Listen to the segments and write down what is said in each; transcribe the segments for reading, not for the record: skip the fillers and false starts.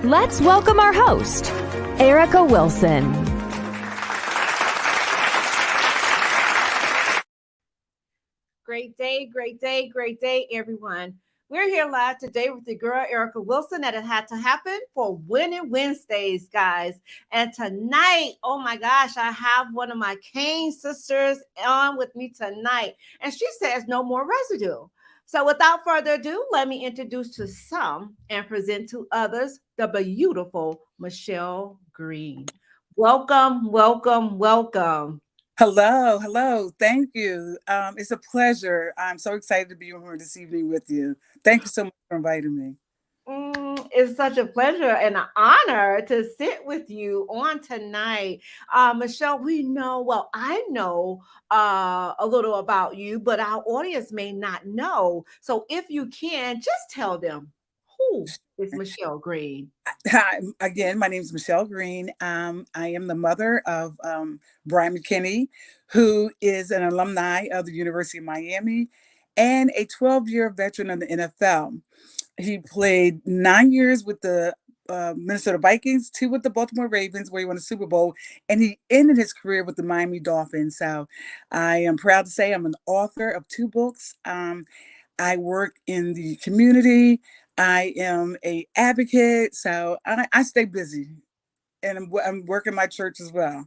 Let's welcome our host, Erica Wilson. Great day, everyone. We're here live today with the girl, Erica Wilson, that it had to happen for Winning Wednesdays, guys. And tonight, oh my gosh, I have one of my Kane sisters on with me tonight. And she says no more residue. So without further ado, let me introduce to some and present to others the beautiful Michele Green. Welcome. Hello. Thank you. It's a pleasure. I'm so excited to be here this evening with you. Thank you so much for inviting me. It's such a pleasure and an honor to sit with you on tonight. Michele, I know a little about you, but our audience may not know. So if you can, just tell them, who is Michele Green? Hi, again, my name is Michele Green. I am the mother of Brian McKinney, who is an alumni of the University of Miami and a 12-year veteran of the NFL. He played 9 years with the Minnesota Vikings, 2 with the Baltimore Ravens, where he won a Super Bowl, and he ended his career with the Miami Dolphins. So I am proud to say I'm an author of 2 books. I work in the community. I am an advocate, so I stay busy, and I'm working my church as well.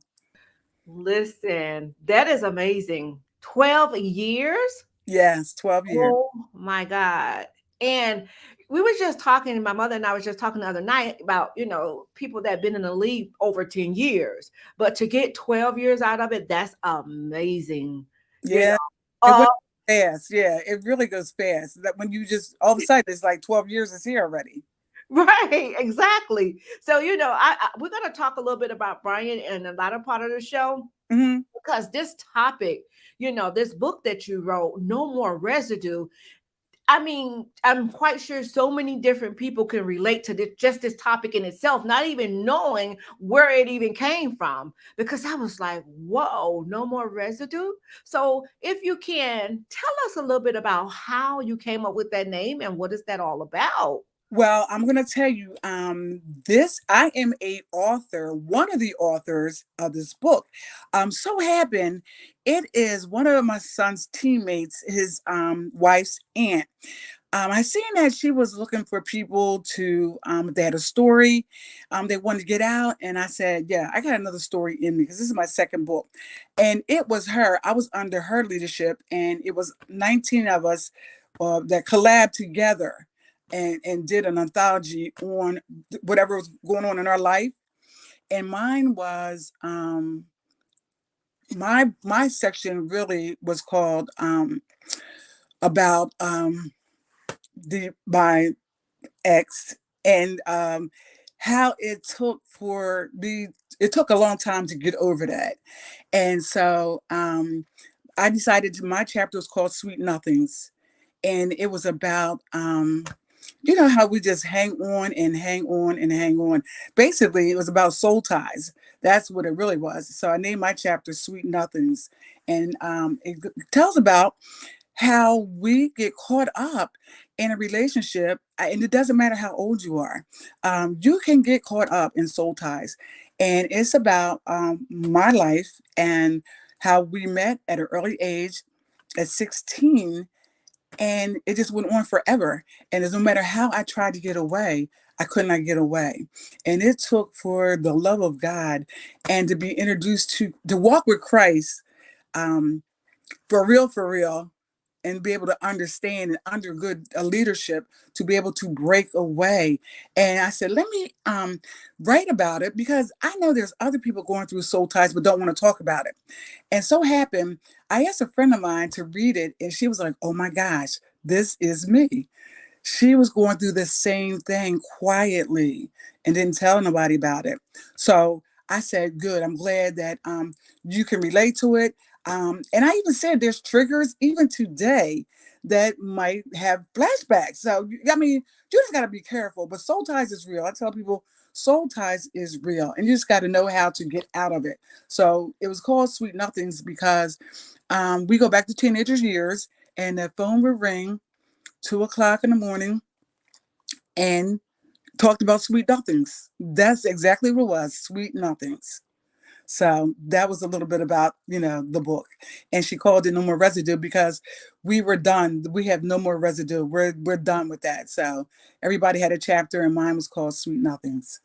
Listen, that is amazing. 12 years? Yes, 12 years. Oh my God. And we were just talking, my mother and I was just talking the other night about, people that have been in the league over 10 years, but to get 12 years out of it, that's amazing. Yeah. It went fast. Yeah, it really goes fast. That when you just, all of a sudden, it's like 12 years is here already. Right, exactly. So, we're going to talk a little bit about Brian in the latter part of the show, because this topic, this book that you wrote, No More Residue, I mean, I'm quite sure so many different people can relate to this topic in itself, not even knowing where it even came from, because I was like, whoa, no more residue. So if you can, tell us a little bit about how you came up with that name and what is that all about? Well, I'm going to tell you, I am a author, one of the authors of this book. So happened, it is one of my son's teammates, his wife's aunt. I seen that she was looking for people to, they had a story, they wanted to get out. And I said, yeah, I got another story in me because this is my second book. And it was her, I was under her leadership, and it was 19 of us that collabed together and did an anthology on whatever was going on in our life. And mine was my section really was called about my ex, and how it took a long time to get over that. And so I decided my chapter was called Sweet Nothings, and it was about how we just hang on and hang on and hang on. Basically, it was about soul ties. That's what it really was. So I named my chapter Sweet Nothings. And it tells about how we get caught up in a relationship. And it doesn't matter how old you are. You can get caught up in soul ties. And it's about my life and how we met at an early age at 16. And it just went on forever. And no matter how I tried to get away, I could not get away. And it took for the love of God and to be introduced to walk with Christ, for real, and be able to understand and under good leadership to be able to break away. And I said, let me write about it, because I know there's other people going through soul ties but don't want to talk about it. And so happened, I asked a friend of mine to read it, and she was like, oh my gosh, this is me. She was going through the same thing quietly and didn't tell nobody about it. So I said, good, I'm glad that you can relate to it. And I even said there's triggers even today that might have flashbacks. So, I mean, you just got to be careful. But soul ties is real. I tell people soul ties is real, and you just got to know how to get out of it. So it was called Sweet Nothings because we go back to teenagers years, and the phone would ring 2:00 in the morning, and talked about sweet nothings. That's exactly what it was, sweet nothings. So that was a little bit about, the book. And she called it No More Residue because we were done. We have no more residue. We're done with that. So everybody had a chapter, and mine was called Sweet Nothings.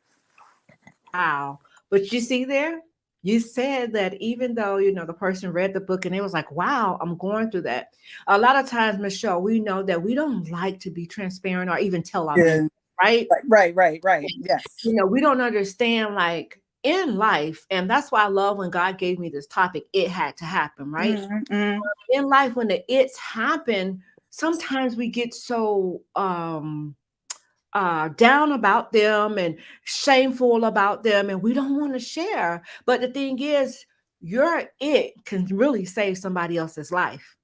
Wow. But you see there, you said that even though, the person read the book and it was like, wow, I'm going through that. A lot of times, Michelle, we know that we don't like to be transparent or even tell our business, right? Right. Yes. We don't understand, like, in life, and that's why I love when God gave me this topic, it had to happen, right? Mm-hmm. In life, when the it's happen, sometimes we get so down about them and shameful about them, and we don't want to share. But the thing is, your it can really save somebody else's life.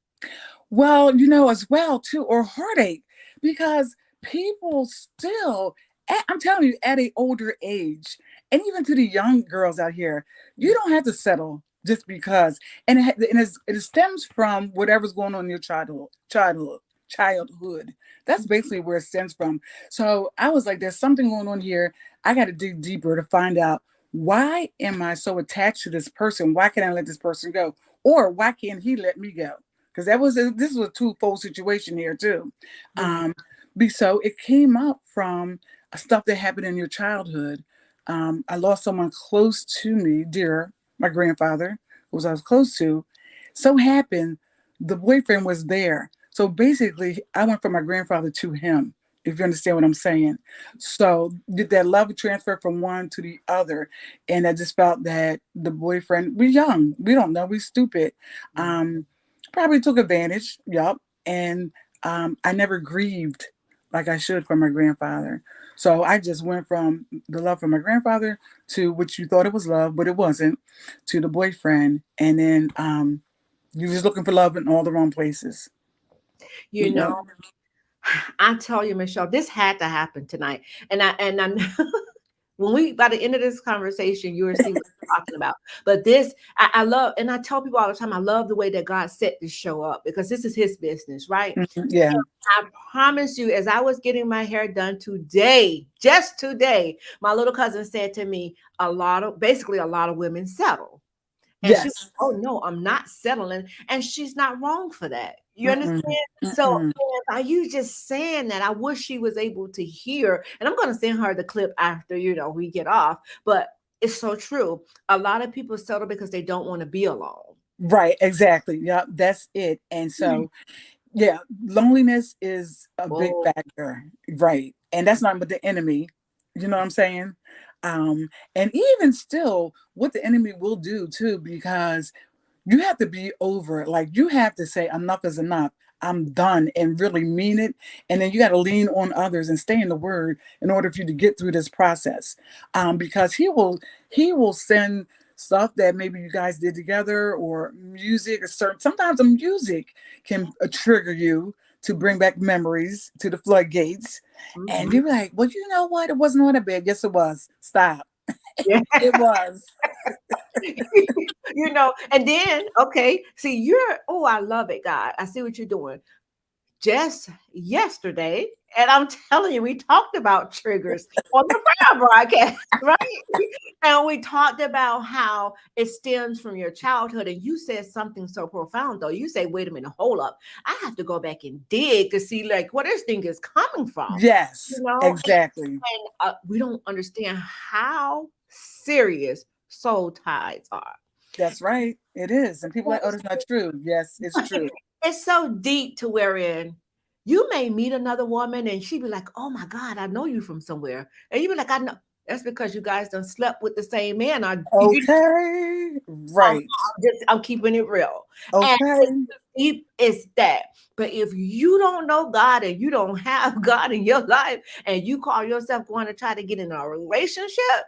Well, as well too, or heartache, because people still, I'm telling you, at an older age, and even to the young girls out here, you don't have to settle just because, and it stems from whatever's going on in your childhood. That's basically where it stems from. So I was like, there's something going on here. I got to dig deeper to find out, why am I so attached to this person? Why can't I let this person go? Or why can't he let me go? Because this was a twofold situation here too. So it came up from stuff that happened in your childhood. I lost someone close to me, dear, my grandfather, who I was close to. So happened the boyfriend was there. So basically, I went from my grandfather to him, if you understand what I'm saying. So did that love transfer from one to the other. And I just felt that the boyfriend, we're young, we don't know, we're stupid. Probably took advantage. Yep. And I never grieved like I should for my grandfather. So I just went from the love for my grandfather to what you thought it was love, but it wasn't, to the boyfriend. And then you're just looking for love in all the wrong places. I tell you, Michelle, this had to happen tonight. And I'm when by the end of this conversation, you will see what I'm talking about. But this, I love, and I tell people all the time, I love the way that God set this show up, because this is his business, right? Yeah. And I promise you, as I was getting my hair done today, just today, my little cousin said to me, a lot of women settle. And yes. she was, oh no, I'm not settling. And she's not wrong for that. You understand? So by you just saying that, I wish she was able to hear. And I'm going to send her the clip after, we get off. But it's so true. A lot of people settle because they don't want to be alone. Right. Exactly. Yeah, that's it. And so, yeah, loneliness is a big factor. Right. And that's not but the enemy. You know what I'm saying? And even still, what the enemy will do too, because you have to be over it. Like, you have to say enough is enough. I'm done, and really mean it. And then you got to lean on others and stay in the word in order for you to get through this process. Because he will send stuff that maybe you guys did together, or music, sometimes the music can trigger you to bring back memories to the floodgates. And you're like, well, you know what? It wasn't all that bad. Yes, it was. Stop. It was. And then, okay, see, I love it, God. I see what you're doing. Just yesterday, and I'm telling you, we talked about triggers on the prayer broadcast, right? And we talked about how it stems from your childhood. And you said something so profound, though. You say, wait a minute, hold up. I have to go back and dig to see, like, where this thing is coming from. Yes, exactly. And we don't understand how serious soul ties are. That's right. It is. And people are like, oh, that's not true. Yes, it's true. It's so deep to wherein you may meet another woman and she'd be like, oh my God, I know you from somewhere. And you'd be like, I know. That's because you guys done slept with the same man. Okay. Right. I'm keeping it real. Okay. And deep is that. But if you don't know God and you don't have God in your life, and you call yourself going to try to get in a relationship,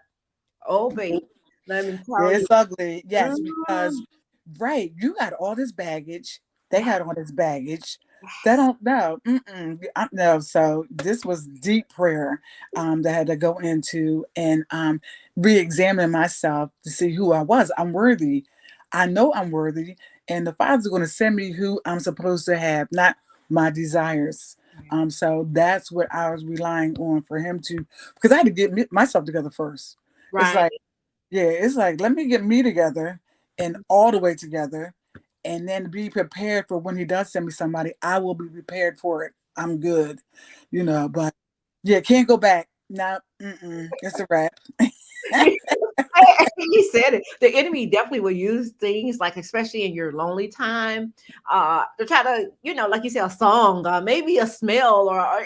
oh baby, let me tell you. It's ugly. Yes, because right, you got all this baggage. They had all this baggage. They don't know. No. So this was deep prayer that I had to go into and re-examine myself to see who I was. I'm worthy. I know I'm worthy. And the Father's going to send me who I'm supposed to have, not my desires. So that's what I was relying on for him to, because I had to get myself together first. It's Right. like, yeah, it's like, let me get me together and all the way together, and then be prepared for when he does send me somebody. I will be prepared for it. I'm good, but yeah, can't go back. No, it's a wrap. You said it. The enemy definitely will use things like, especially in your lonely time, to try to, like you said, a song, maybe a smell, or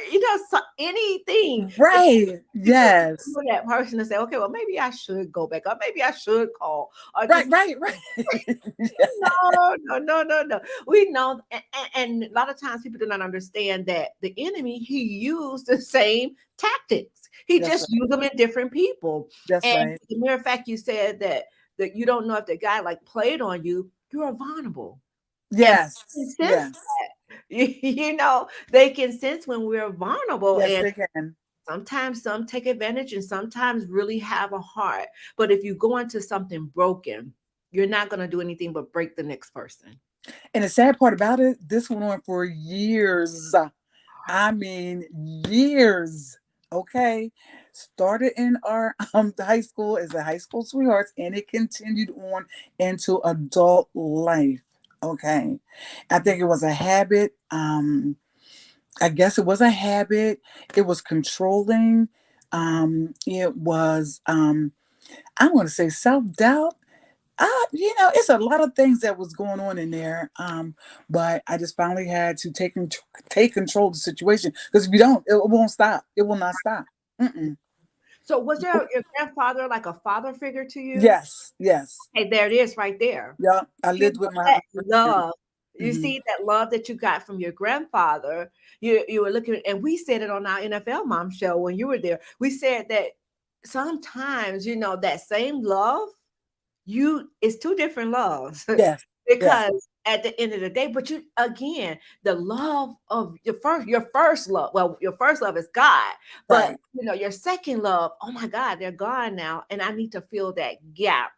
anything. Right. To Yes. that person to say, okay, well, maybe I should go back, or maybe I should call, or Right. just Right. no, no, no, no, no. We know, and a lot of times people do not understand that the enemy, he used the same tactics. He That's just right. used them in different people. That's And right. the mere fact you said that you don't know if the guy like played on you, you are vulnerable. And they can Yes. sense Yes. that. They can sense when we're vulnerable. Yes, And they can. sometimes some take advantage and sometimes really have a heart. But if you go into something broken, you're not going to do anything but break the next person. And the sad part about it, this went on for years. I mean, years. Okay. Started in our high school as a high school sweethearts, and it continued on into adult life. Okay. I think it was a habit. I guess it was a habit. It was controlling. It was I want to say self-doubt. It's a lot of things that was going on in there. But I just finally had to take control of the situation, because if you don't, it won't stop. It will not stop. Mm-mm. So was your grandfather like a father figure to you? Yes, yes, Hey, there it is right there. yeah. I lived with my That parents. love. You Mhm. see that love that you got from your grandfather. You were looking, and we said it on our NFL Mom show when you were there. We said that sometimes, that same love, it's two different loves. Yes, yes, Because at the end of the day, but you again, the love of your first love, well, your first love is God, but right, your second love, oh my God, they're gone now, and I need to fill that gap.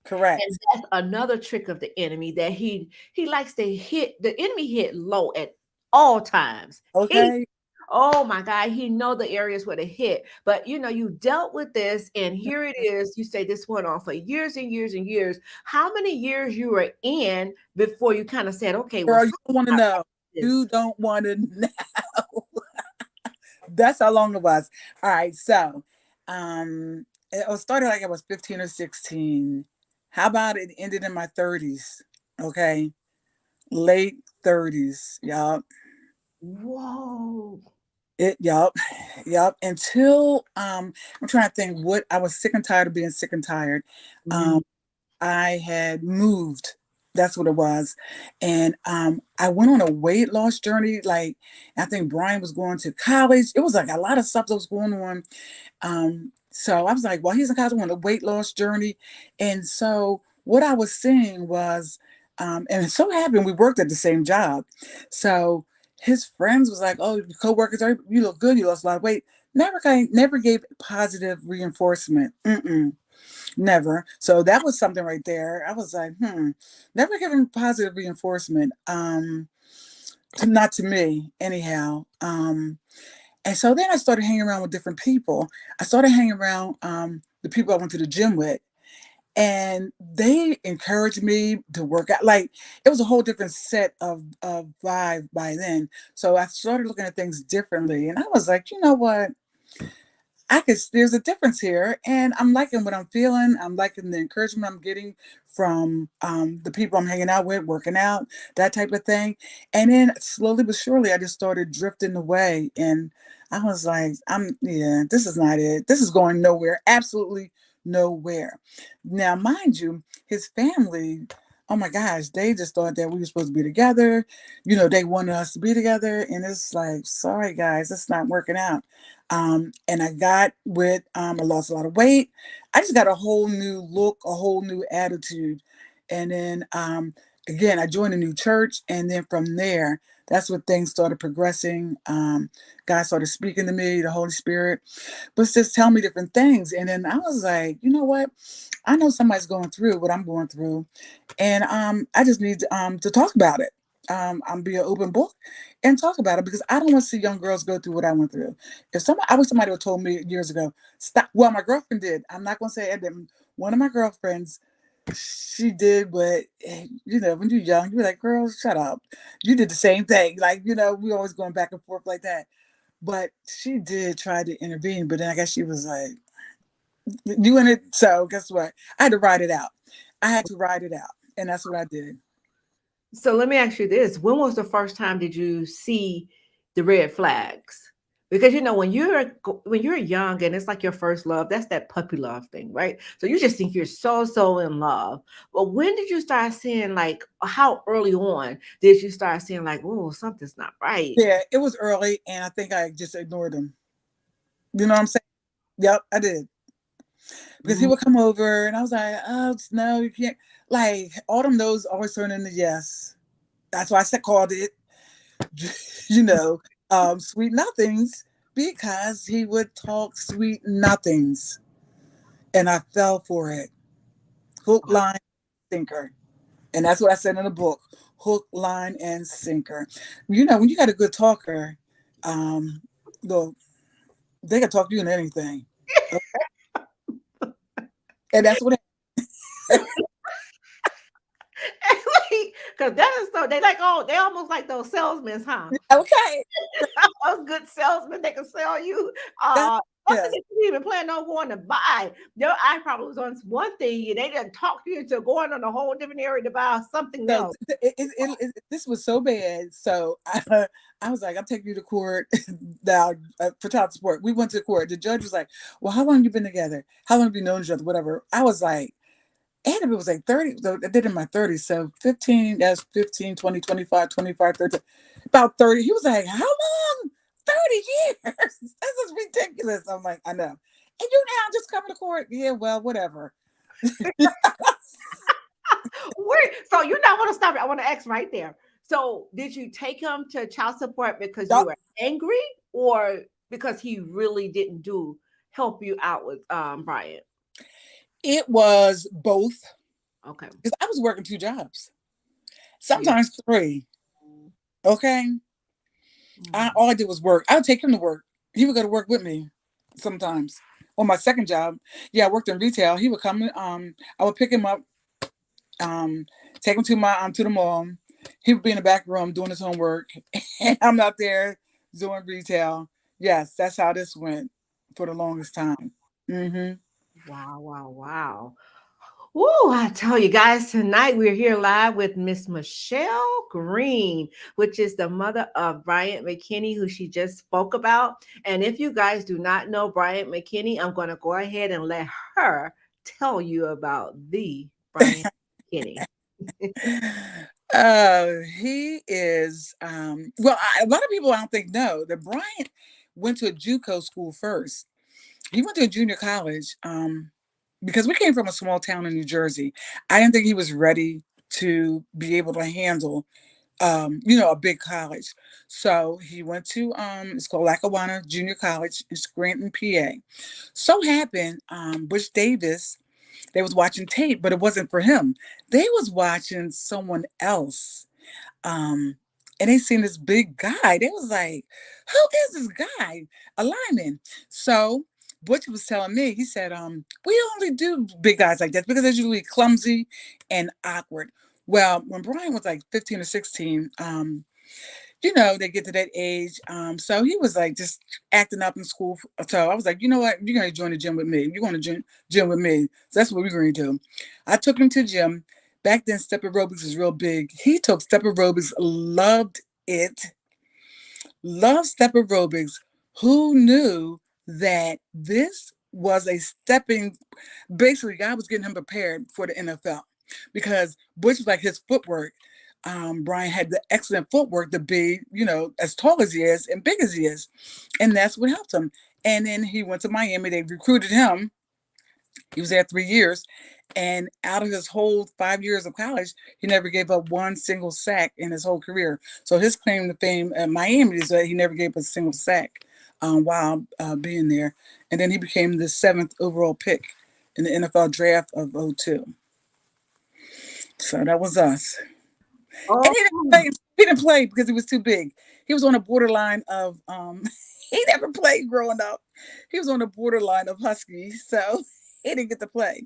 And correct. that's another trick of the enemy, that he likes to hit. The enemy hit low at all times. Okay, Oh my God, he know the areas where to hit. But you dealt with this, and here it is. You say this went on for years and years and years. How many years you were in before you kind of said, okay, well, girl, you something don't want to not know. right with You this. don't want to know. That's how long it was. All right, so it was started like I was 15 or 16. How about it ended in my 30s? Okay. Late 30s. Yup. Whoa. Yup. Yup. Until I'm trying to think, what I was sick and tired of being sick and tired. Mm. Um I had moved. That's what it was. And I went on a weight loss journey. Like, I think Brian was going to college. It was like a lot of stuff that was going on. So I was like, well, he's in college on a weight loss journey. And so what I was seeing was, and it so happened we worked at the same job. So his friends was like, oh, your coworkers, you look good, you lost a lot of weight. Never gave positive reinforcement. Never. So that was something right there. I was like, never given positive reinforcement. Not to me, anyhow. And so then I started hanging around with different people. I started hanging around the people I went to the gym with, and they encouraged me to work out. Like, it was a whole different set of vibe by then. So I started looking at things differently, and I was like, you know what? There's a difference here, and I'm liking what I'm feeling. I'm liking the encouragement I'm getting from the people I'm hanging out with, working out, that type of thing. And then slowly but surely, I just started drifting away, and I was like, yeah, this is not it. This is going nowhere, absolutely nowhere. Now, mind you, his family, oh my gosh, they just thought that we were supposed to be together. They wanted us to be together, and it's like, sorry guys, it's not working out. And I got with, I lost a lot of weight. I just got a whole new look, a whole new attitude. And then, again, I joined a new church. And then from there, that's when things started progressing. God started speaking to me, the Holy Spirit was just telling me different things. And then I was like, you know what? I know somebody's going through what I'm going through. And I just need to talk about it. I'm be an open book and talk about it, because I don't want to see young girls go through what I went through. If somebody would told me years ago, stop. Well, my girlfriend did. I'm not going to say I didn't. One of my girlfriends, she did, but when you're young, you're like, girl, shut up. You did the same thing. Like, we always going back and forth like that. But she did try to intervene, but then I guess she was like, you in it. So guess what? I had to ride it out. And that's what I did. So let me ask you this. When was the first time did you see the red flags? Because when you're young and it's like your first love, that's that puppy love thing, right? So you just think you're so in love. But when did you start seeing, like, how early on did you start seeing, like, oh, something's not right? Yeah, it was early, and I think I just ignored him. You know what I'm saying? Yep, I did. Because he would come over, and I was like, oh, no, you can't. Like, autumn no's always turn into yes. That's why I called it, sweet nothings, because he would talk sweet nothings. And I fell for it. Hook, line, sinker. And that's what I said in the book. Hook, line, and sinker. When you got a good talker, they can talk to you in anything. And that's what Because that is so, they almost like those salesmen, huh? Okay. Those good salesmen, they can sell you Yeah. something that you even plan on going to buy. Your eye problem was on one thing, and they didn't talk to you into going on a whole different area to buy something So else. this was so bad. So I was like, I'm taking you to court now for child support. We went to court. The judge was like, well, how long have you been together? How long have you known each other? Whatever. I was like, and it was like 30. So I did in my 30s. So 15, that's 15, 20, 25, 25, 30, about 30. He was like, how long? 30 years. This is ridiculous. I'm like, I know. And you now just coming to court? Yeah, well, whatever. So you not want to stop it. I want to ask right there. So did you take him to child support because you were angry, or because he really didn't help you out with Brian? It was both. Okay. Because I was working 2 jobs, sometimes 3. Okay. All I did was work. I would take him to work. He would go to work with me sometimes. On my second job, I worked in retail. He would come. I would pick him up, take him to the mall. He would be in the back room doing his homework, and I'm out there doing retail. Yes, that's how this went for the longest time. Mm-hmm. Wow. Woo, I tell you guys, tonight we're here live with Miss Michele Green, which is the mother of Bryant McKinney, who she just spoke about. And if you guys do not know Bryant McKinney, I'm going to go ahead and let her tell you about the Bryant McKinney. He is, well, a lot of people I don't think know that Bryant went to a JUCO school first. He went to a junior college because we came from a small town in New Jersey. I didn't think he was ready to be able to handle, a big college. So he went to, it's called Lackawanna Junior College in Scranton, PA. So happened, Butch Davis, they was watching tape, but it wasn't for him. They was watching someone else. And they seen this big guy. They was like, who is this guy? A lineman. So Butch was telling me, he said, we only do big guys like that because they're usually clumsy and awkward. Well, when Brian was like 15 or 16, they get to that age. So he was like just acting up in school. So I was like, you know what? You're going to join the gym with me. You're going to gym with me. So that's what we're going to do. I took him to the gym. Back then, step aerobics was real big. He took step aerobics, loved it. Loved step aerobics. Who knew that this was basically God was getting him prepared for the NFL, because Butch was like his footwork. Brian had the excellent footwork to be, as tall as he is and big as he is. And that's what helped him. And then he went to Miami. They recruited him. He was there 3 years. And out of his whole 5 years of college, he never gave up one single sack in his whole career. So his claim to fame at Miami is that he never gave up a single sack while being there. And then he became the 7th overall pick in the NFL draft of 2002. So that was us. Oh. And he didn't play in He didn't play because he was too big. He was on a borderline of he never played growing up. He was on the borderline of husky, so he didn't get to play.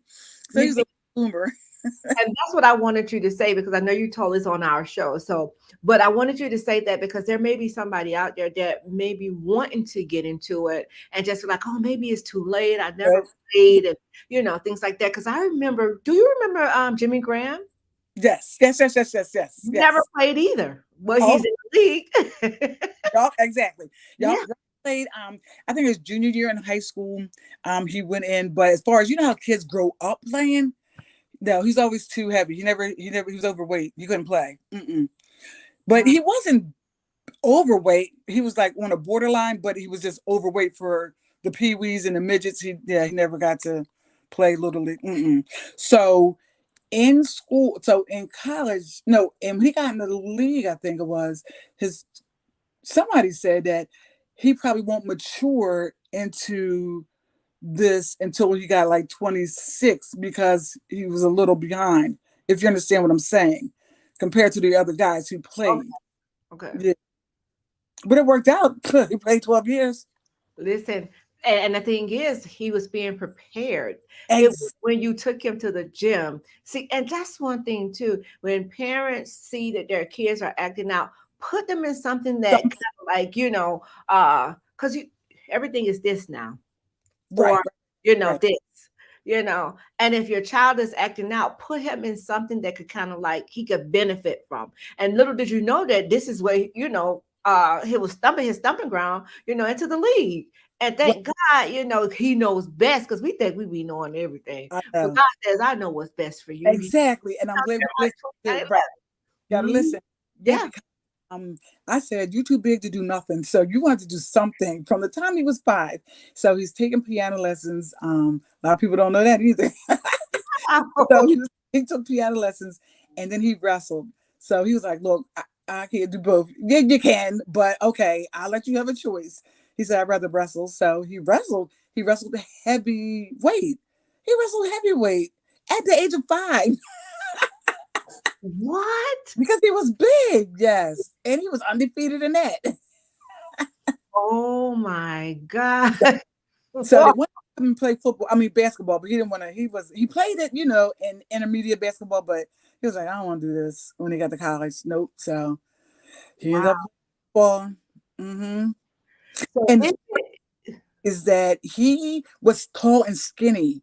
So he You was see, a boomer. and that's what I wanted you to say because I know you told us on our show. So, but I wanted you to say that because there may be somebody out there that may be wanting to get into it and just like, oh, maybe it's too late. I never But, played, and things like that. Because I remember, do you remember Jimmy Graham? yes, yes, yes, yes, yes, yes, Never yes. played either. Well, Oh, he's in the league. yup, exactly. Yup. Yeah. Played I think his junior year in high school. He went in, but as far as how kids grow up playing, no, he's always too heavy. He was overweight. He couldn't play. Mm-mm. But Wow. he wasn't overweight. He was like on a borderline, but he was just overweight for the peewees and the midgets. He never got to play little league. Mm-mm. So in school, so in college, no, and when he got into the league, I think it was his. Somebody said that he probably won't mature into this until he got like 26 because he was a little behind. If you understand what I'm saying, compared to the other guys who Okay. played. Okay. Yeah. But it worked out. He played 12 years. Listen, and the thing is, he was being prepared. It was Ex- when you took him to the gym. See, and that's one thing too. When parents see that their kids are acting out, put them in something that kind of like, because everything is this now, right, or right. this, and if your child is acting out, put him in something that could kind of like he could benefit from. And little did you know that this is where, he was stumping his stumping ground, into the league. And Right. thank God, he knows best because we think we be knowing everything. I But know. God says, I know what's best for you. He Exactly. And I'm glad we listened to right. Gotta Mhm. listen. Yeah, Yeah. because I said, you're too big to do nothing. So you want to do something from the time he was 5. So he's taking piano lessons. A lot of people don't know that either. So he took piano lessons and then he wrestled. So he was like, look, I can't do both. Yeah, you can, but okay, I'll let you have a choice. He said, I'd rather wrestle. So he wrestled. He wrestled heavyweight. He wrestled heavyweight at the age of 5 What? because he was big. Yes. And he was undefeated in that. Oh my God. So they went and play football. I mean basketball, but he didn't want to. He played it, in intermediate basketball, but he was like, I don't want to do this when he got to college. Nope. So he ended Wow. up playing football. Mm-hmm. So And is the is that he was tall and skinny.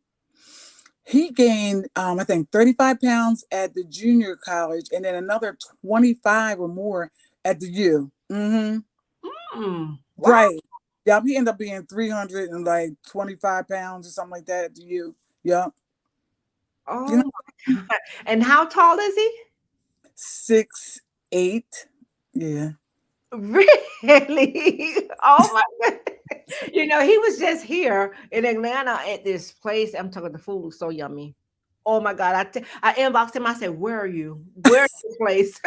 He gained, I think, 35 pounds at the junior college, and then another 25 or more at the U. Mm-hmm. Wow. Right. Yeah, he ended up being 300 and like 25 pounds or something like that at the U. Yep. You know, Oh my God. And how tall is he? 6'8". Yeah. Really? Oh my God. He was just here in Atlanta at this place. I'm talking the food looks so yummy. Oh my God. I inboxed him. I said, where are you? Where's this place?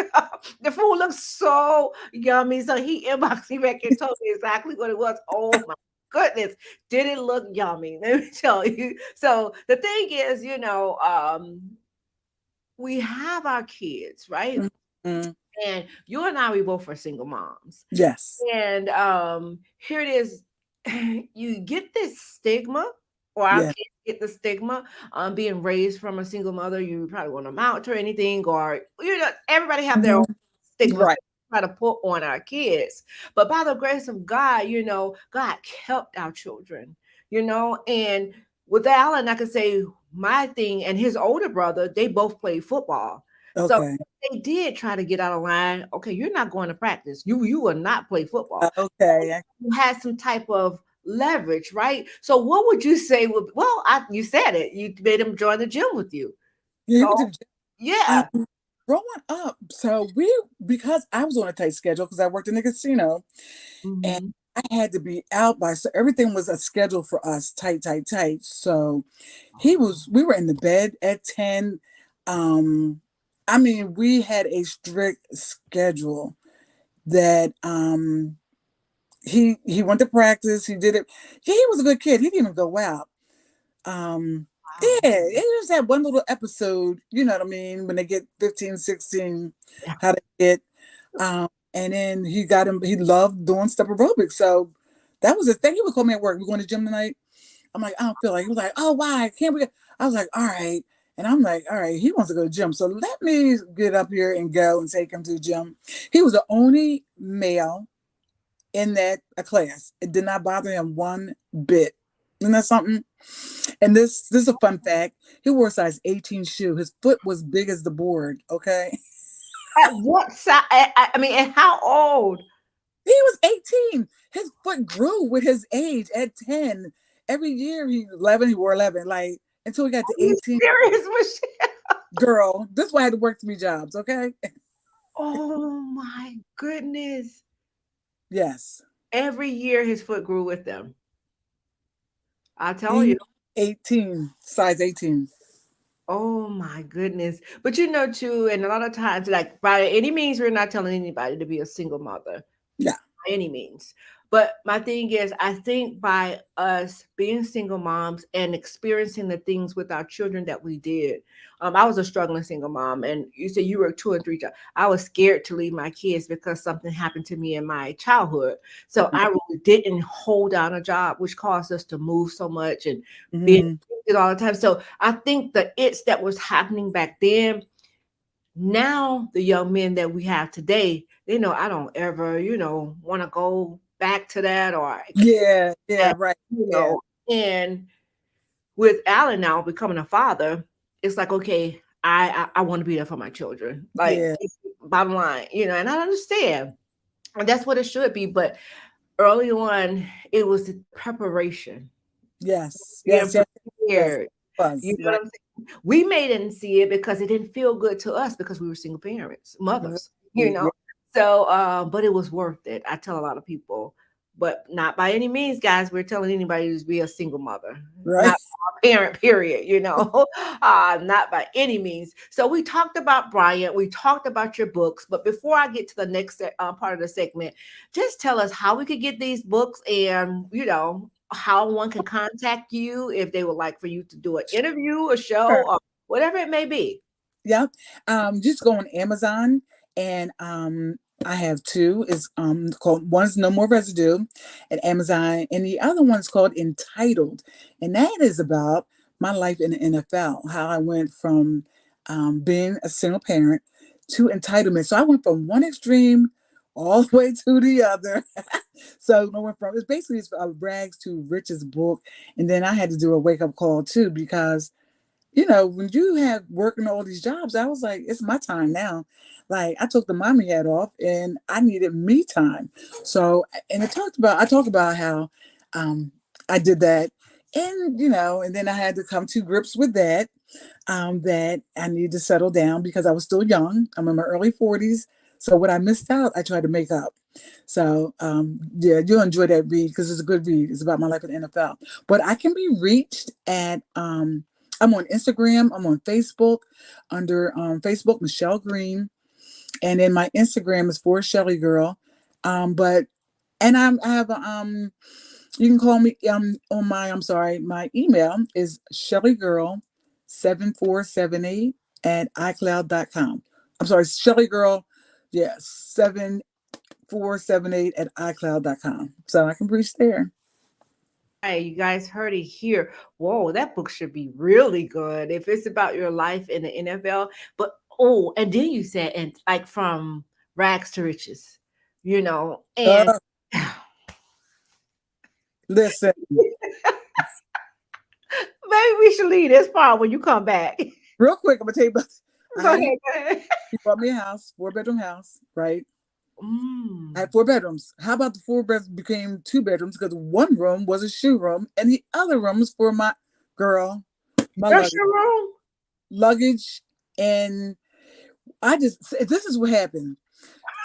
The food looks so yummy. So he inboxed me back and told me exactly what it was. Oh my goodness. Did it look yummy? Let me tell you. So the thing is, we have our kids, right? Mm-hmm. And you and I, we both are single moms. Yes. And here it is. You get this stigma, or our Yeah. kids get the stigma being raised from a single mother. You probably won't amount to anything, or everybody have their own Mm-hmm. stigma Right. try to put on our kids. But by the grace of God, God kept our children, and with Alan, I could say my thing and his older brother, they both played football. So Okay. they did try to get out of line. Okay, you're not going to practice. You will not play football. Okay. You had some type of leverage, right? So what would you say you said it. You made him join the gym with you. Yeah, he So went to the gym. yeah. Growing up, so because I was on a tight schedule because I worked in the casino and Mhm. I had to be out by, so everything was a schedule for us, tight, tight, tight. So we were in the bed at 10. I mean, we had a strict schedule that he went to practice, he did it. Yeah, he was a good kid. He didn't even go out. Wow. Yeah, it was that one little episode, you know what I mean, when they get 15, 16, Yeah. how they get. And then he loved doing step aerobics. So that was his thing. He would call me at work. We're going to the gym tonight. I'm like, I don't feel like. He was like, oh, why? Can't we? I was like, all right. And I'm like, all right, he wants to go to the gym. So let me get up here and go and take him to the gym. He was the only male in that class. It did not bother him one bit. Isn't that something? And this is a fun fact. He wore a size 18 shoe. His foot was big as the board. Okay. At what size? I mean, and how old? He was 18. His foot grew with his age at 10. Every year he wore 11. Like until he got to 18. Serious, Michele? Girl, this is why I had to work 3 jobs, okay? Oh my goodness. Yes. Every year his foot grew with them. I tell you. 18, size 18. Oh my goodness. But you know, too, and a lot of times, like by any means, we're not telling anybody to be a single mother. Yeah. By any means. But my thing is, I think by us being single moms and experiencing the things with our children that we did, I was a struggling single mom, and you said you were 2 and 3 jobs. I was scared to leave my kids because something happened to me in my childhood. So I really didn't hold down a job, which caused us to move so much and being all the time. So I think the it's that was happening back then. Now the young men that we have today, they know I don't ever, want to go back to that or right. And with Alan now becoming a father, it's like, okay, I want to be there for my children. Like bottom line, and I understand. And that's what it should be. But early on, it was the preparation. Yes. Prepared. You know what I'm saying? We may didn't see it because it didn't feel good to us because we were single parents, mothers, So, but it was worth it. I tell a lot of people, but not by any means, guys. We're telling anybody to be a single mother, right? Not a parent, period. Not by any means. So we talked about Brian. We talked about your books. But before I get to the next part of the segment, just tell us how we could get these books and, how one can contact you if they would like for you to do an interview, a show, or whatever it may be. Yeah. Just go on Amazon and I have 2. It's called, one's No More Residue at Amazon, and the other one's called Entitled. And that is about my life in the NFL, how I went from being a single parent to entitlement. So I went from one extreme all the way to the other. So I went from, it's basically a rags to riches book. And then I had to do a wake-up call too, because when you have working all these jobs, I was like, it's my time now. Like I took the mommy hat off and I needed me time. So, and I talked about how I did that, and and then I had to come to grips with that, that I needed to settle down because I was still young. I'm in my early 40s. So what I missed out, I tried to make up. So you'll enjoy that read because it's a good read. It's about my life in the NFL. But I can be reached at I'm on Instagram. I'm on Facebook under Facebook Michele Green, and then my Instagram is for Shelly Girl. I have you can call me on my email is shellygirl7478 at iCloud.com. I'm sorry, Shelly Girl, 7478 at iCloud.com. So I can reach there. Hey, you guys heard it here. Whoa, that book should be really good if it's about your life in the NFL. But and then you said, and like from rags to riches, and listen. Maybe we should leave this part when you come back. Real quick, I'm gonna tell you about. Go ahead. He bought me a house, 4-bedroom house, right? I had 4 bedrooms. How about the 4 bedrooms became 2 bedrooms because one room was a shoe room and the other room was for my luggage. And this is what happened.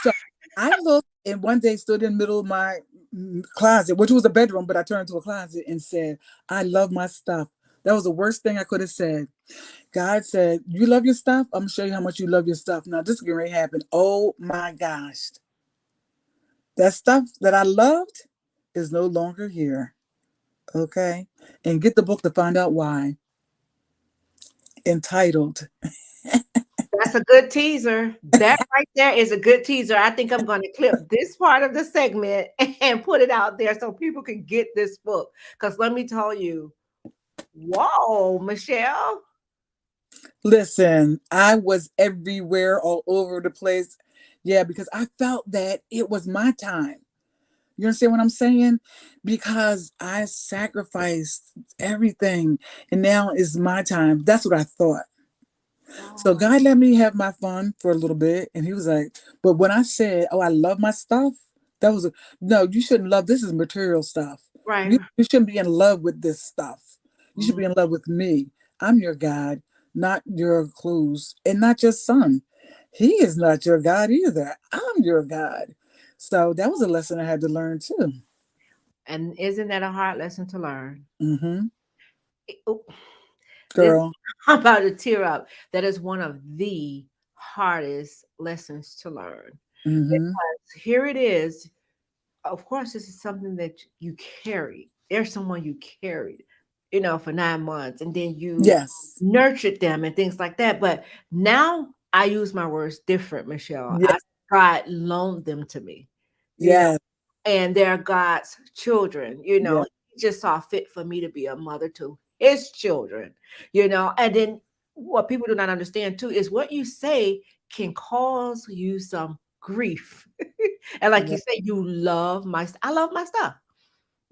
So I looked and one day stood in the middle of my closet, which was a bedroom, but I turned to a closet and said, I love my stuff. That was the worst thing I could have said. God said, you love your stuff? I'm going to show you how much you love your stuff. Now, this is going to happen. Oh, my gosh. That stuff that I loved is no longer here. Okay? And get the book to find out why. Entitled. That's That's a good teaser. That right there is a good teaser. I think I'm going to clip this part of the segment and put it out there so people can get this book. Because let me tell you, whoa, Michele. Listen, I was everywhere, all over the place. Yeah, because I felt that it was my time. You understand what I'm saying? Because I sacrificed everything and now is my time. That's what I thought. So Wow. God let me have my fun for a little bit. And he was like, but when I said, oh, I love my stuff, that was no, you shouldn't love, this is material stuff. Right. You shouldn't be in love with this stuff. You should Mm. be in love with me. I'm your God, not your clues, and not your son. He is not your God either. I'm your God. So that was a lesson I had to learn too. And isn't that a hard lesson to learn? Mm-hmm. Oh, this, Girl. I'm about to tear up. That is one of the hardest lessons to learn. Mm-hmm. Because here it is. Of course, this is something that you carried. There's someone you carried, for 9 months, and then you Yes. nurtured them and things like that. But now I use my words different, Michele. Yes. God loaned them to me, you know, Yes. and they're God's children, Yes. He just saw fit for me to be a mother to his children, and then what people do not understand too is what you say can cause you some grief. And like you Yes. say, I love my stuff,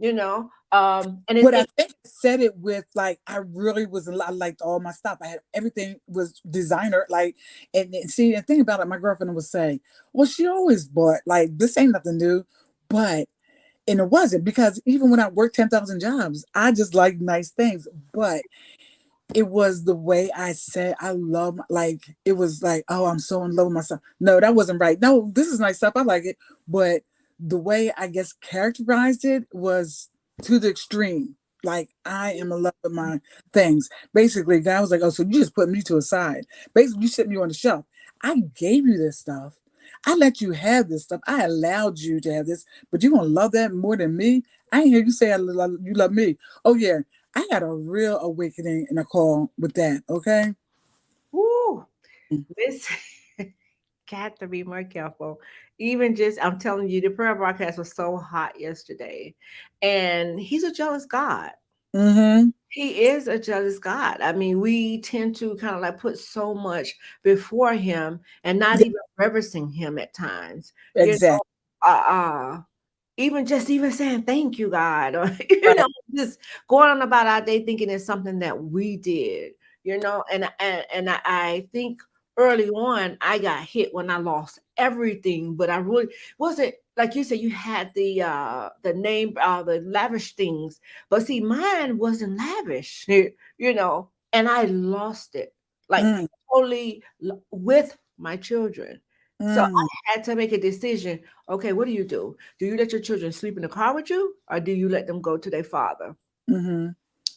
and But I think I said it with like I really was I liked all my stuff. I had everything was designer, like and see and think about it, my girlfriend would say, well, she always bought like this ain't nothing new. But and it wasn't because even when I worked 10,000 jobs, I just like nice things. But it was the way I said I love like it was like, oh, I'm so in love with myself. No, that wasn't right. No, this is nice stuff. I like it. But the way I guess characterized it was to the extreme. Like I am in love with my things. Basically, God was like, oh, so you just put me to a side. Basically, you set me on the shelf. I gave you this stuff. I let you have this stuff. I allowed you to have this, but you gonna love that more than me? I ain't hear you say you love me. Oh yeah, I had a real awakening and a call with that. Okay. woo, this got to be more careful. Even just, I'm telling you, the prayer broadcast was so hot yesterday, and he's a jealous God. Mm-hmm. He is a jealous God. I mean, we tend to kind of like put so much before him and not Yeah, even reverencing him at times. You know, exactly. uh, uh even saying thank you, God, or Right. just going on about our day thinking it's something that we did, and I think early on I got hit when I lost everything, but I really wasn't like you said, you had the name the lavish things, but see mine wasn't lavish, and I lost it like Mm, totally with my children. So mm, I had to make a decision. Okay, what do you do? Do you let your children sleep in the car with you, or do you let them go to their father? mm-hmm.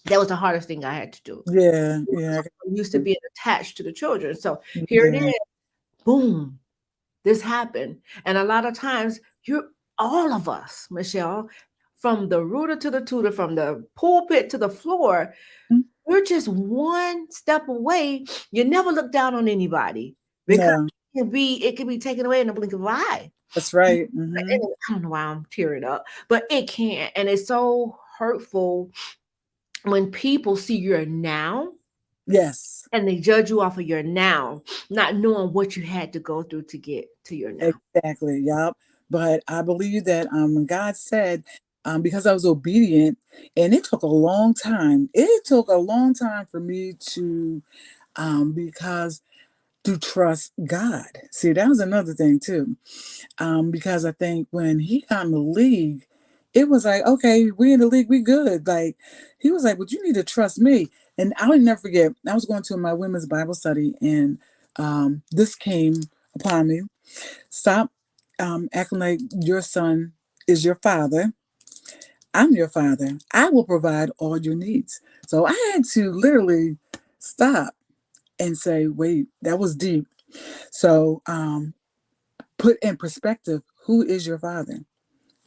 That was the hardest thing I had to do. Yeah. Yeah. I'm used to being attached to the children. So here it Yeah. is. Boom, this happened. And a lot of times, all of us, Michele, from the rooter to the tutor, from the pulpit to the floor, Mm, we're just one step away. You never look down on anybody because no, it can be taken away in the blink of an eye. that's right. And Mm-hmm. I don't know why I'm tearing up, but it can't. And it's so hurtful when people see your now Yes. and they judge you off of your now, not knowing what you had to go through to get to your now. Exactly. Yep. But I believe that when God said, because I was obedient, and it took a long time. It took a long time for me to because to trust God. See, that was another thing too. Because I think when he got in the league, it was like, okay, we in the league, we good. Like he was like, but you need to trust me. And I'll never forget, I was going to my women's Bible study, and this came upon me. Stop acting like your son is your father. I'm your father. I will provide all your needs. So I had to literally stop and say, wait, that was deep. So put in perspective, who is your father?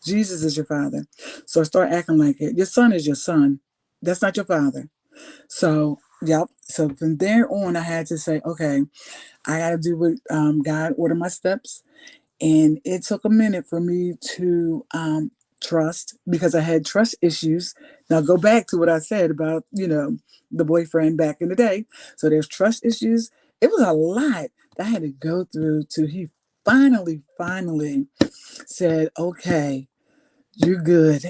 Jesus is your father. So start acting like it. Your son is your son. That's not your father. So Yep. So from there on, I had to say, okay, I got to do what God ordered my steps. And it took a minute for me to trust, because I had trust issues. Now go back to what I said about, the boyfriend back in the day. So there's trust issues. It was a lot that I had to go through till he finally said, okay, you're good.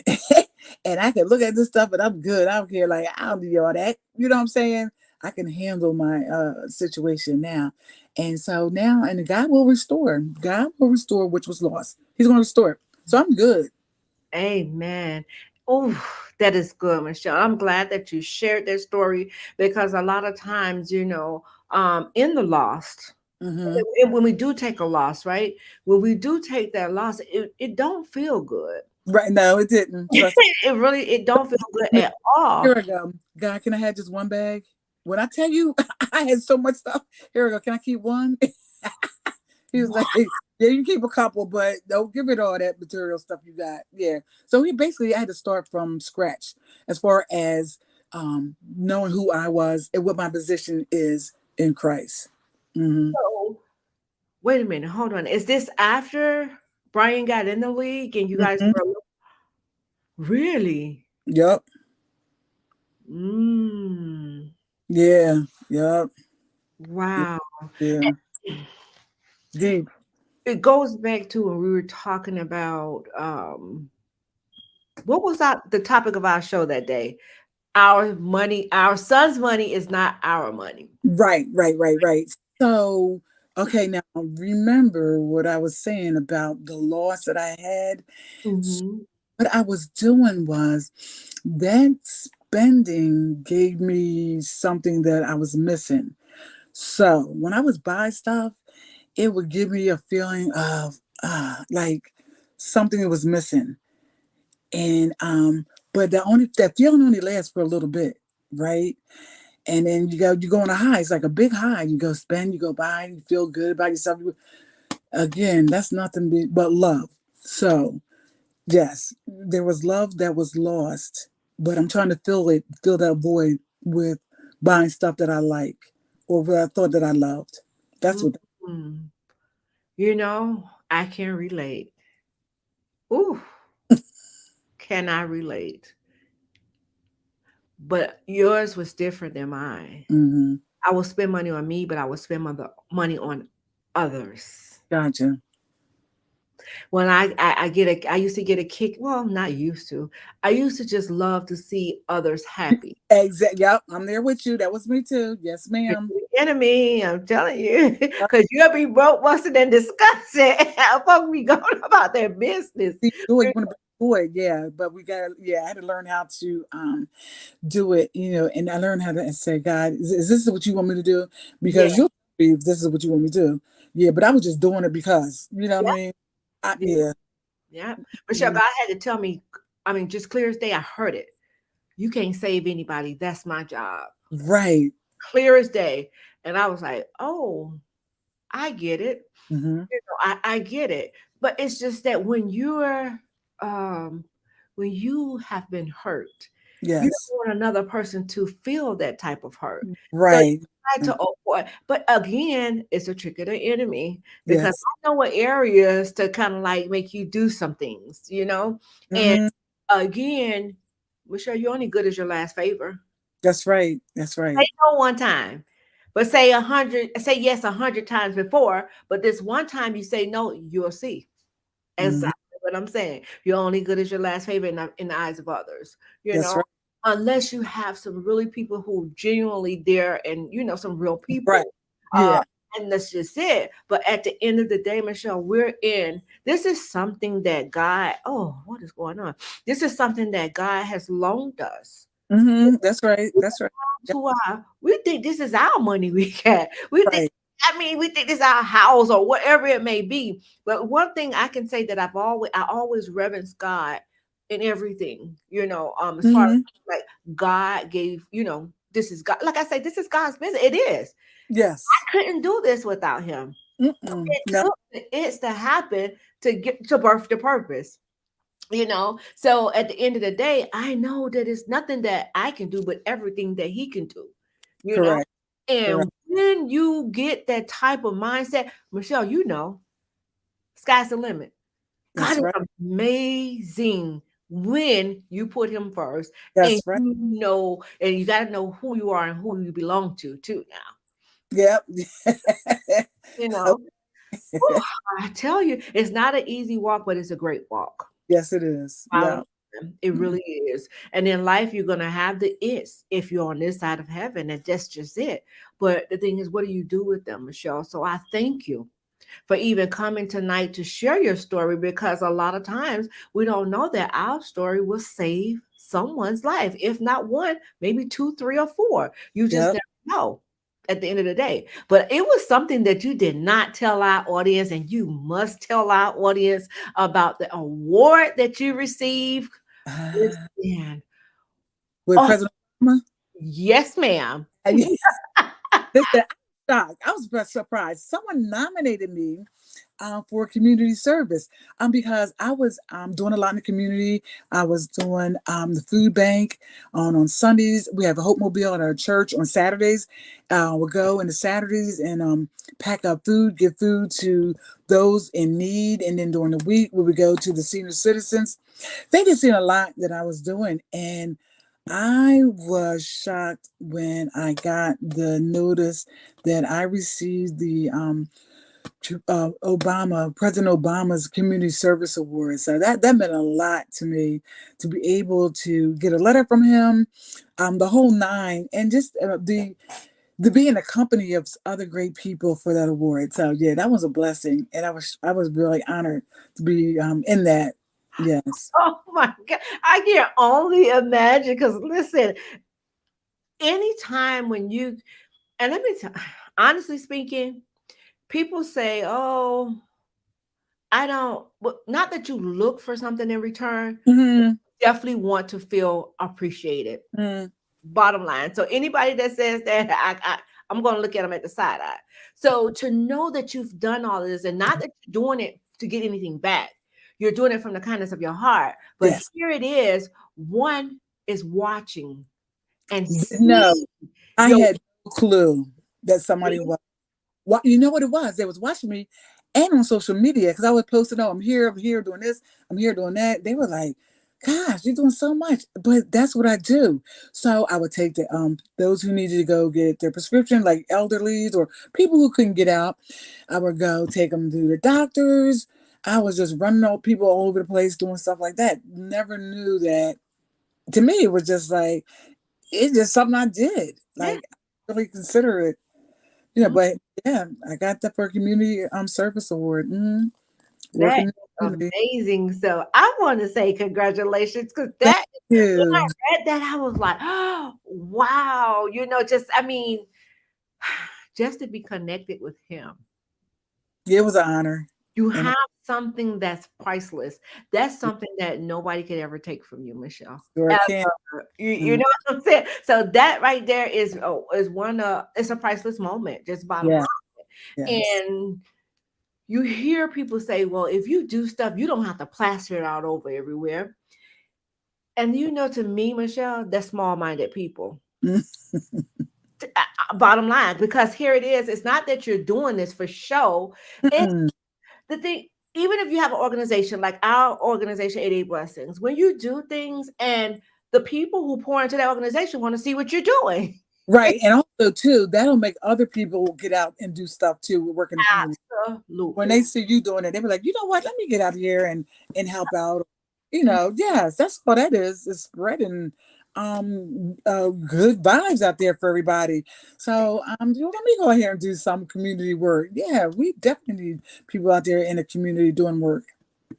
And I can look at this stuff and I'm good. I don't care. Like, I don't do all that. You know what I'm saying? I can handle my situation now. And so now, and God will restore. God will restore which was lost. He's going to restore it. So I'm good. Amen. Oh, that is good, Michelle. I'm glad that you shared that story, because a lot of times, in the lost, Mm-hmm. when we do take a loss, right? When we do take that loss, it don't feel good. Right. No, it didn't. Trust It don't feel good me. at all. Here we go. God, can I have just one bag? When I tell you, I had so much stuff. Here we go. Can I keep one? He was like, yeah, you keep a couple, but don't give it all that material stuff you got. Yeah. So he basically, I had to start from scratch as far as knowing who I was and what my position is in Christ. Mm-hmm. So, wait a minute, hold on. Is this after Brian got in the league and you guys Mm-hmm. were really? Yep. Mm, Yeah. Yep. Yeah. wow. Yeah. Deep. It goes back to when we were talking about what was the topic of our show that day? Our money, our son's money is not our money. Right. So, okay, now remember what I was saying about the loss that I had. Mm-hmm. What I was doing was that spending gave me something that I was missing. So when I was buying stuff, it would give me a feeling of like something was missing. And but that feeling only lasts for a little bit, right? And then you go on a high. It's like a big high. You go spend, you go buy, you feel good about yourself. Again, that's nothing but love. So yes, there was love that was lost, but I'm trying to fill that void with buying stuff that I like or what I thought that I loved. That's what. Mm-hmm. I can relate. Ooh, can I relate? But yours was different than mine. Mm-hmm. I will spend money on me, but I will spend money on others. Gotcha. When I used to get a kick. Well, not used to. I used to just love to see others happy. Exactly. Yep, I'm there with you. That was me too. Yes, You're ma'am. the enemy, I'm telling you, Yep. because you'll be broke, busted, and disgusted. Folks be going about their business. See, joy, you want to bring joy, yeah, but I had to learn how to do it, and I learned how to say, God, is this what you want me to do? Yeah, Because you'll be if this is what you want me to do. Yeah, but I was just doing it because, you know what yeah, I mean? yeah, Yeah. yeah. Michelle, Mhm. God had to tell me. I mean, just clear as day. I heard it. You can't save anybody. That's my job. Right. Clear as day. And I was like, oh, I get it. Mm-hmm. I get it. But it's just that um when you have been hurt, you Yes. don't want another person to feel that type of hurt. So you Right. try to avoid, but again, it's a trick of the enemy, because Yes. I know what areas to kind of like make you do some things. And Mm-hmm. again, Michelle, you're only good as your last favor. That's right. That's Say right. no one time, but say yes 100 times before. But this one time you say no, you'll see Mm-hmm. exactly what I'm saying. You're only good as your last favor in the eyes of others. You That's know, right. unless you have some really people who genuinely there, and some real Right. people. Uh, Yeah. and that's just it. But at the end of the day, Michelle, we're in. This is something that God. Oh, what is going on? This is something that God has loaned us Mm-hmm. That's right. That's right. Yep. to we think this is our money we got. We think, Right. I mean, we think this is our house or whatever it may be. But one thing I can say that I always reverence God in everything, as far as Mm-hmm. like God gave, this is God. Like I say, this is God's business. It is. Yes. I couldn't do this without him. Mm-mm. It No. took the it's to happen to get to birth the purpose. So at the end of the day, I know that it's nothing that I can do, but everything that he can do. you know. Correct. And Correct. when you get that type of mindset, Michelle, sky's the limit. God That's is right. amazing when you put him first, and That's right. and you got to know who you are and who you belong to too. Yep. You know, Whew, I tell you, it's not an easy walk, but it's a great walk. Yes, it is. Bottom Yeah. line, it really is. And in life, you're gonna have the is if you're on this side of heaven, and that's just it. But the thing is, what do you do with them, Michelle? So I thank you for even coming tonight to share your story, because a lot of times we don't know that our story will save someone's life, if not one, maybe two, three, or four. You just Yep. never know at the end of the day. But it was something that you did not tell our audience, and you must tell our audience about the award that you received. Listen. With Oh, President Obama. yes, ma'am. Listen, I'm shocked. I was surprised. Someone nominated me for community service because I was doing a lot in the community. I was doing the food bank on Sundays. We have a Hope Mobile at our church on Saturdays. We'll go into Saturdays and pack up food, give food to those in need. And then during the week, we would go to the senior citizens. They just seen a lot that I was doing. And I was shocked when I got the notice that I received the President Obama's Community Service Award. So that meant a lot to me, to be able to get a letter from him, the whole nine, and just the be in the company of other great people for that award. So yeah, that was a blessing, and I was really honored to be in that. Yes. Oh my God. I can only imagine, because listen, anytime when and let me tell, honestly speaking, people say, "Oh, I don't," well, not that you look for something in return, Mm-hmm. definitely want to feel appreciated. Mm-hmm. Bottom line. So anybody that says that, I'm going to look at them at the side eye. So to know that you've done all of this, and not that you're doing it to get anything back, you're doing it from the kindness of your heart. But Yes. here it is. One is watching and No, seeing I your. had no clue that somebody was. What, you know what it was? They was watching me and on social media, because I would post it, oh, I'm here doing this, I'm here doing that. They were like, gosh, you're doing so much. But that's what I do. So I would take those who needed to go get their prescription, like elderlies or people who couldn't get out. I would go take them to the doctors. I was just running all people all over the place doing stuff like that. Never knew that. To me, it was just like, it's just something I did. Yeah. Like, I really consider it. But yeah, I got the for community service award. That Working in the is community. amazing. So I want to say congratulations, because Thank that, when you. I read that, I was like, oh, wow. I mean, just to be connected with him. It was an honor. You And have something that's priceless. That's something that nobody could ever take from you, Michelle. sure can. Ever. You Mm, know what I'm saying? So that right there is one it's a priceless moment, just bottom yeah, line. yes. And you hear people say, well, if you do stuff, you don't have to plaster it out over everywhere. And to me, Michelle, that's small-minded people. Mm, Bottom line, because here it is, it's not that you're doing this for show. It's mm, the thing, even if you have an organization like our organization, 88 Blessings, when you do things and the people who pour into that organization want to see what you're doing. right. And also too, that'll make other people get out and do stuff too. Work in the community. When Absolutely. they see you doing it, they be like, you know what? Let me get out here and help out. Yes, that's what that is. It's spreading good vibes out there for everybody. So let me go here and do some community work. Yeah, we definitely need people out there in the community doing work.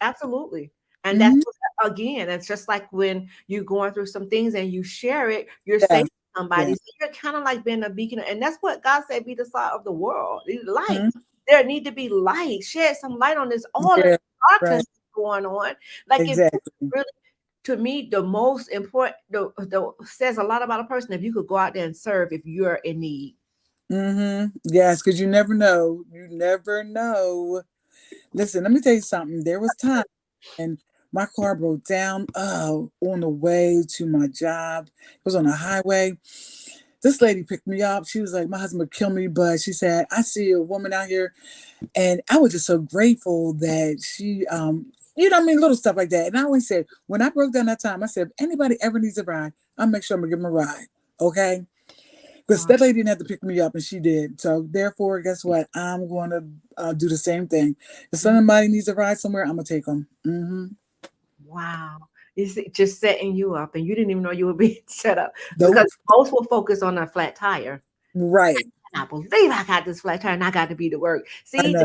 Absolutely. And that's Hmm. again, it's just like when you're going through some things and you share it, you're Yeah, saving somebody. yeah. So you're kind of like being a beacon. And that's what God said, be the salt of the world. Light. Mhm. There need to be light. Shed some light on this all the Yeah, darkness right. that's going on. Like if you Exactly. really, to me, the most important the says a lot about a person if you could go out there and serve if you're in need. Yes, because you never know. You never know. Listen, let me tell you something. There was time and my car broke down on the way to my job. It was on the highway. This lady picked me up. She was like, my husband would kill me, but she said, I see a woman out here. And I was just so grateful that she, you know what I mean? Little stuff like that. And I always said, when I broke down that time, I said, if anybody ever needs a ride, I'll make sure I'm going to give them a ride. Okay? Because that lady didn't have to pick me up, and she did. So therefore, guess what? I'm going to do the same thing. If somebody needs a ride somewhere, I'm going to take them. Mm-hmm. Wow. It's just setting you up, and you didn't even know you were being set up. Nope. Because most will focus on a flat tire. Right. I believe I got this flat tire and I got to be to work. See,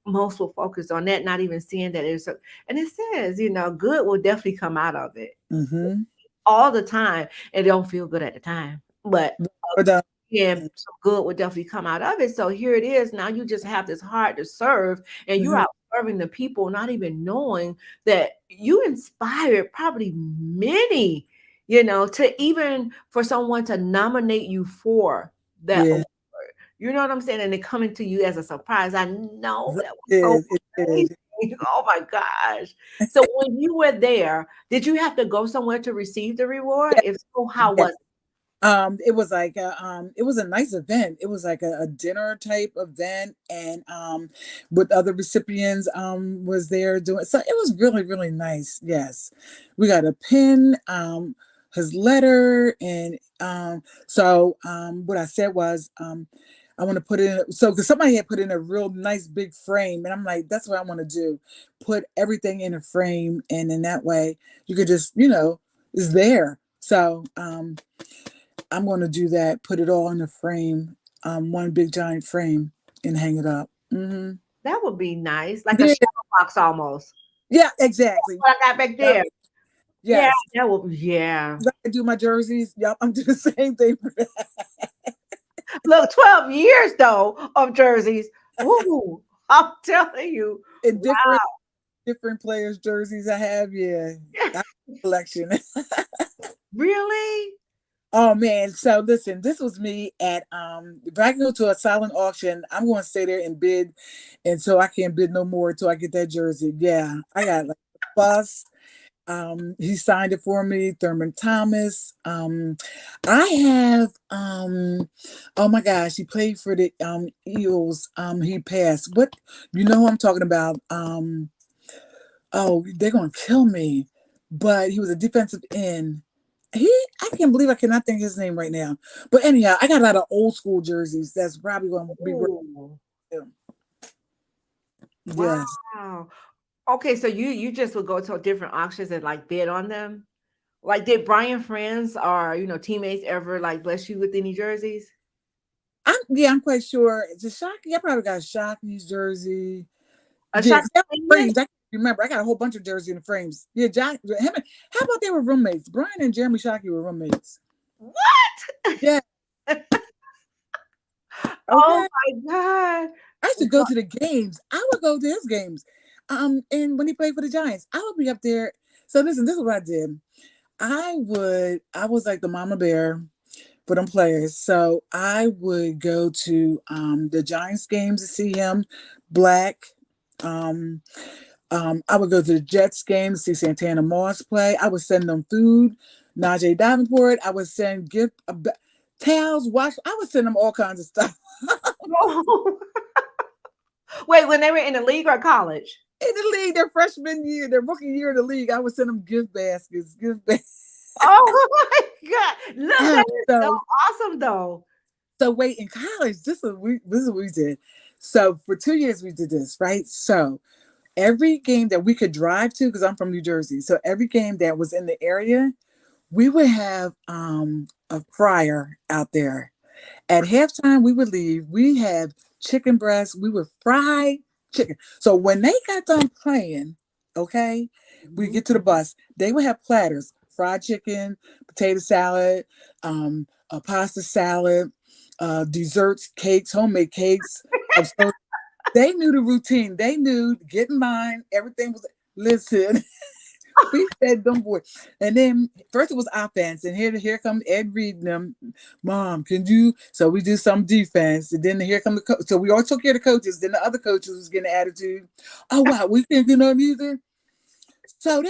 most will focus on that, not even seeing that it's and it says, good will definitely come out of it. Mm-hmm. All the time. It don't feel good at the time, but some good would definitely come out of it. So here it is. Now you just have this heart to serve, and you're out serving the people, not even knowing that you inspired probably many, to even for someone to nominate you for that award. You know what I'm saying? And it coming to you as a surprise. I know that was so amazing. Oh my gosh. So when you were there, did you have to go somewhere to receive the reward? If so, how was it? It was like it was a nice event. It was like a dinner type event, and with other recipients was there doing, so it was really, really nice. Yes. We got a pin, his letter, and so what I said was I want to put it in, so because somebody had put in a real nice big frame, and I'm like, that's what I want to do. Put everything in a frame, and in that way you could just, it's there. So I'm going to do that, put it all in a frame, one big giant frame, and hang it up. Mm-hmm. That would be nice, like a shadow box almost. Yeah, exactly. That's what I got back there. Yes. Yeah, that would, yeah. I do my jerseys. Yep, I'm doing the same thing for that. Look, 12 years though of jerseys. Woo, I'm telling you. In different players' jerseys I have, I have a collection. Really? Oh man. So listen, this was me at if I go to a silent auction, I'm going to stay there and bid until I can't bid no more until I get that jersey. Yeah. I got like a bus. He signed it for me, Thurman Thomas. I have oh my gosh, he played for the Eagles. He passed. What, who I'm talking about? Oh, they're gonna kill me. But he was a defensive end. I can't believe I cannot think his name right now. But anyhow, I got a lot of old school jerseys. That's probably gonna be Wow. Yes. Okay, so you just would go to different auctions and like bid on them? Like, did Brian friends or teammates ever like bless you with any jerseys? I'm quite sure. It's a Shockey. I probably got a Shockey's jersey. Shockey? Frames. I can't remember. I got a whole bunch of jerseys in the frames. Yeah, how about they were roommates? Brian and Jeremy Shockey were roommates. What? Yeah. Okay. Oh my God. I used to go to the games. I would go to his games. And when he played for the Giants, I would be up there. So listen, this is what I did. I was like the mama bear for them players. So I would go to the Giants games to see him, Black. I would go to the Jets games to see Santana Moss play. I would send them food, Najee Davenport. I would send towels, wash. I would send them all kinds of stuff. Wait, when they were in the league or college? In the league, their freshman year, their rookie year in the league, I would send them gift baskets. Oh my God. Look, that is so awesome though. So wait, in college, this is what we did. So for 2 years we did this, right? So every game that we could drive to, because I'm from New Jersey, so every game that was in the area, we would have a fryer out there. At halftime, we would leave. We had chicken breasts. We would fry chicken. So when they got done playing, okay, we get to the bus, they would have platters, fried chicken, potato salad, a pasta salad, desserts, cakes, homemade cakes. So they knew the routine. They knew get in line. Everything was, listen, we fed them boys. And then first it was offense. And here come Ed reading them. Mom, can you? So we do some defense. And then here come the coach. So we all took care of the coaches. Then the other coaches was getting an attitude. Oh, wow, we can't do nothing either. So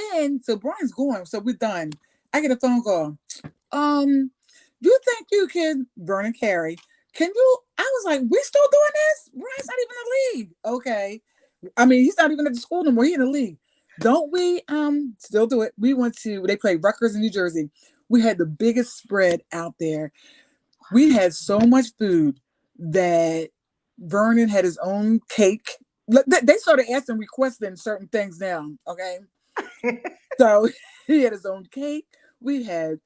Brian's going. So we're done. I get a phone call. you think you can, Vernon Carey, can you? I was like, we still doing this? Brian's not even in the league. Okay. I mean, he's not even at the school no more. He's in the league. Don't we still do it? They played Rutgers in New Jersey. We had the biggest spread out there. We had so much food that Vernon had his own cake. They started asking, requesting certain things now. Okay. So he had his own cake. We had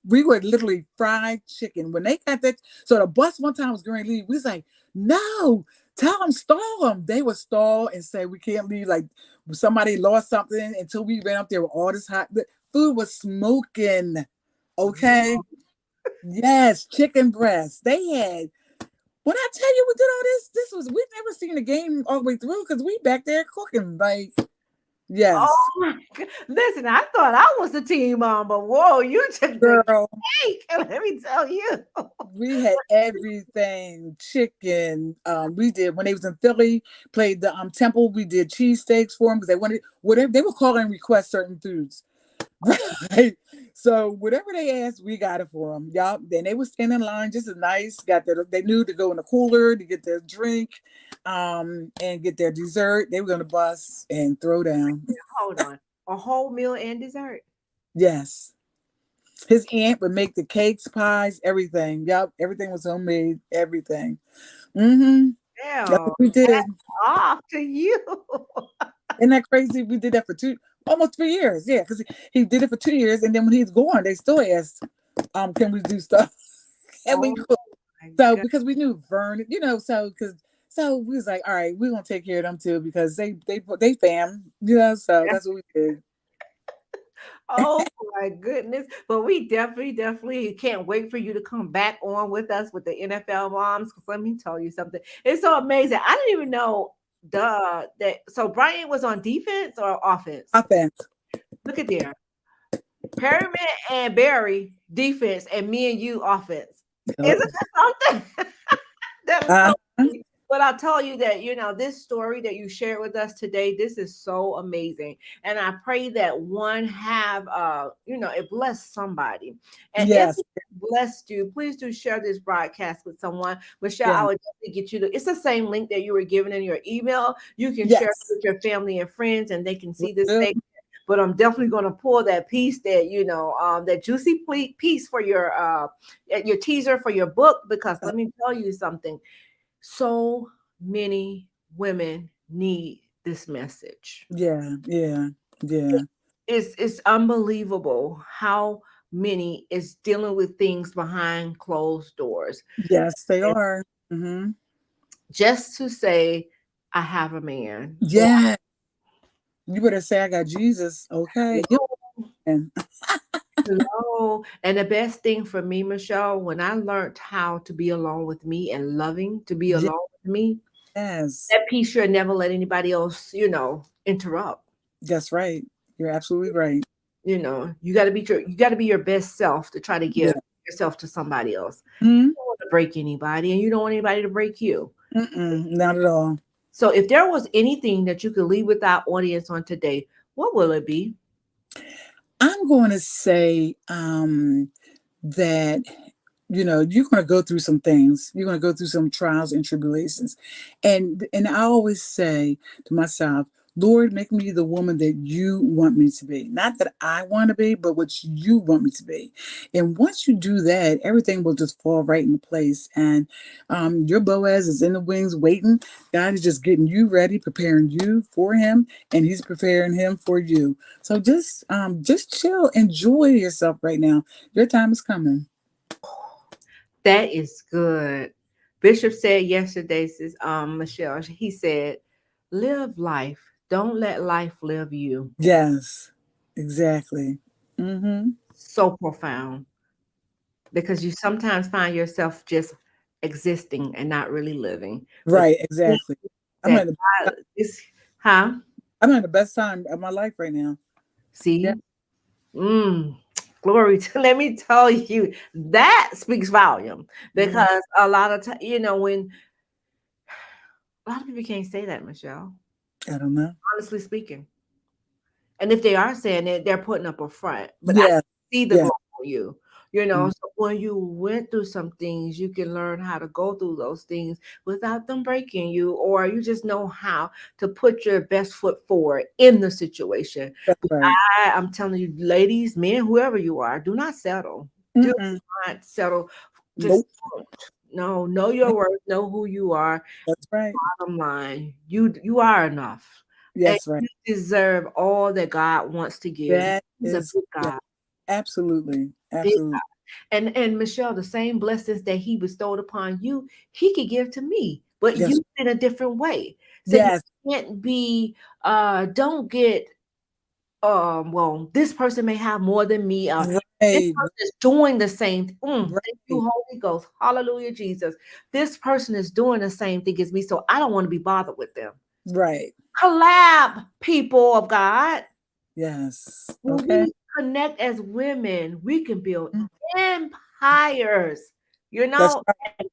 we were literally fried chicken. When they got that, so the bus one time was going to leave. We was like, no, tell them, stall them. They would stall and say we can't leave. Like somebody lost something until we ran up there with all this hot. The food was smoking. Okay. Yes, chicken breast. They had. When I tell you we did all this, we've never seen a game all the way through because we back there cooking. Like, yes. Oh my God. Listen, I thought I was the team mom, but whoa, you took the cake. Let me tell you. We had everything. Chicken. We did when they was in Philly, played the Temple, we did cheesesteaks for them because they wanted whatever they would call and request certain foods. Right. So whatever they asked, we got it for them. Y'all. Then they would stand in line just as nice. They knew to go in the cooler to get their drink, and get their dessert. They were on the bus and throw down. Hold on, a whole meal and dessert. Yes. His aunt would make the cakes, pies, everything. Yep, everything was homemade. Everything. Mm-hmm. Yeah, that's what we did. Off to you. Isn't that crazy? We did that for almost 3 years. Yeah, because he did it for 2 years, and then when he's gone, they still asked, "Can we do stuff?" And we could. So because we knew Vern, so we was like, all right, we're gonna take care of them too because they fam, so that's what we did. Oh my goodness. But we definitely can't wait for you to come back on with us with the NFL moms. Because let me tell you something. It's so amazing. I didn't even know so Brian was on defense or offense? Offense. Look at there. Perryman and Barry defense and me and you offense. Isn't that something? That is so funny. But I'll tell you that, this story that you shared with us today, this is so amazing. And I pray that one have, it blessed somebody. And if it blessed you, please do share this broadcast with someone. Michelle, I would definitely get you it's the same link that you were given in your email. You can share it with your family and friends and they can see this segment. But I'm definitely going to pull that piece that, that juicy piece for your teaser for your book, because let me tell you something. So many women need this message. Yeah. It's unbelievable how many is dealing with things behind closed doors. Yes, they are. Mm-hmm. Just to say, I have a man. Yeah. You better say I got Jesus. Okay. Hello. And the best thing for me, Michelle, when I learned how to be alone with me and loving to be alone with me, that piece you'll never let anybody else, interrupt. That's right. You're absolutely right. You got to be your best self to try to give yourself to somebody else. Mm-hmm. You don't want to break anybody, and you don't want anybody to break you. Not at all. So if there was anything that you could leave with our audience on today, what will it be? I'm going to say that, you're going to go through some things. You're going to go through some trials and tribulations. And I always say to myself, Lord, make me the woman that you want me to be. Not that I want to be, but what you want me to be. And once you do that, everything will just fall right into place. And your Boaz is in the wings waiting. God is just getting you ready, preparing you for him, and he's preparing him for you. So just chill. Enjoy yourself right now. Your time is coming. That is good. Bishop said yesterday, says Michelle, he said, live life. Don't let life live you. Yes, exactly. Mm-hmm. So profound. Because you sometimes find yourself just existing and not really living. Right, exactly. I'm having the best time of my life right now. See? Glory to, let me tell you, that speaks volume. Because a lot of times, when a lot of people can't say that, Michelle. I don't know. Honestly speaking. And if they are saying it, they're putting up a front. But I see the glory on you. You know, so when you went through some things, you can learn how to go through those things without them breaking you, or you just know how to put your best foot forward in the situation. That's right. I'm telling you, ladies, men, whoever you are, do not settle. Do not settle. Just Nope. don't. No, know your worth, know who you are. That's right. Bottom line, you are enough. And Yes, right. you deserve all that God wants to give. That He's a is, big yeah, God. absolutely. Big Absolutely. and Michelle, the same blessings that he bestowed upon you, he could give to me, but Yes. you in a different way. So Yes. you can't be don't get well, this person may have more than me. This Right. person is doing the same thing. Right. Thank you, Holy Ghost. Hallelujah, Jesus. This person is doing the same thing as me, so I don't want to be bothered with them. Right. Collab, people of God. Yes. When Okay. we connect as women, we can build empires. You That's know, right.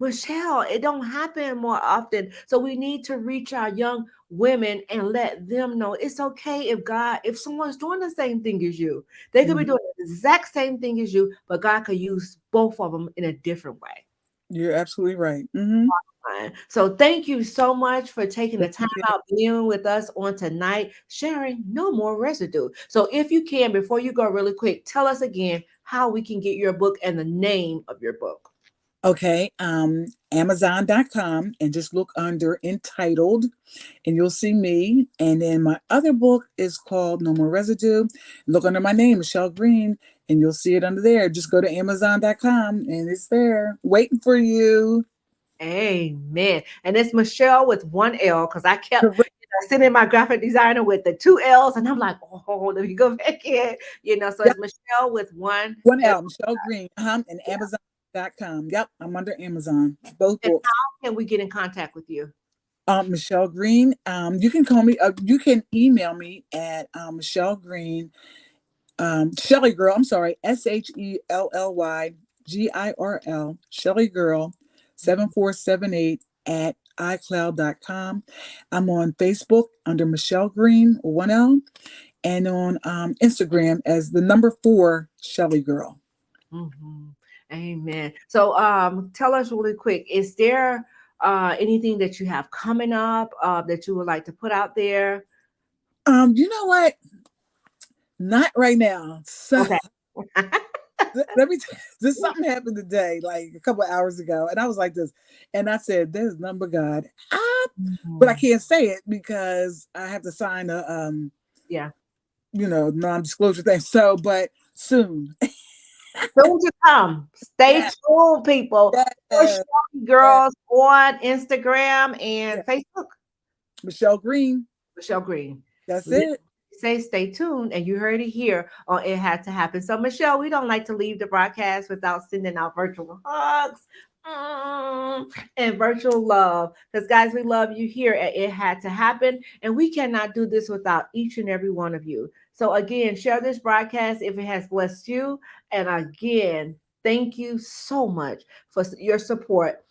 Michelle, it don't happen more often. So we need to reach our young women and let them know it's okay if someone's doing the same thing as you, they could be doing the exact same thing as you, but God could use both of them in a different way. You're absolutely right. So thank you so much for taking the Thank time you. out being with us on tonight, sharing No More Residue. So if you can, before you go really quick, tell us again how we can get your book and the name of your book. Okay. Amazon.com and just look under entitled and you'll see me. And then my other book is called No More Residue. Look under my name, Michele Green, and you'll see it under there. Just go to Amazon.com and it's there waiting for you. Amen. And it's Michelle with one L because I kept Correct. sending my graphic designer with the two L's, and I'm like, oh, let me go back in. So Yep. it's Michelle with one One L. L, Michele Green, and Amazon.com. Yep, I'm under Amazon. Both And books. how can we get in contact with you? Michele Green. You can call me. You can email me at Michele Green. Shelly Girl. I'm sorry. SHELLYGIRL. Shelly Girl 7478 at iCloud.com. I'm on Facebook under Michele Green 1L and on Instagram as the number 4 Shelly Girl. Amen. So tell us really quick, is there anything that you have coming up that you would like to put out there? You know what? Not right now. So Okay. let me this something happened today, like a couple of hours ago, and I was like this, and I said, "There's none but God." But I can't say it because I have to sign a non-disclosure thing. So, but soon. Soon to come. Stay tuned, people. Yes. Girls on Instagram and Facebook. Michele Green. Michele Green. That's it. Say stay tuned, and you heard it here on It Had to Happen. So Michelle, we don't like to leave the broadcast without sending out virtual hugs and virtual love, because guys, we love you here at It Had to Happen, and we cannot do this without each and every one of you. So again, share this broadcast if it has blessed you, and again, thank you so much for your support.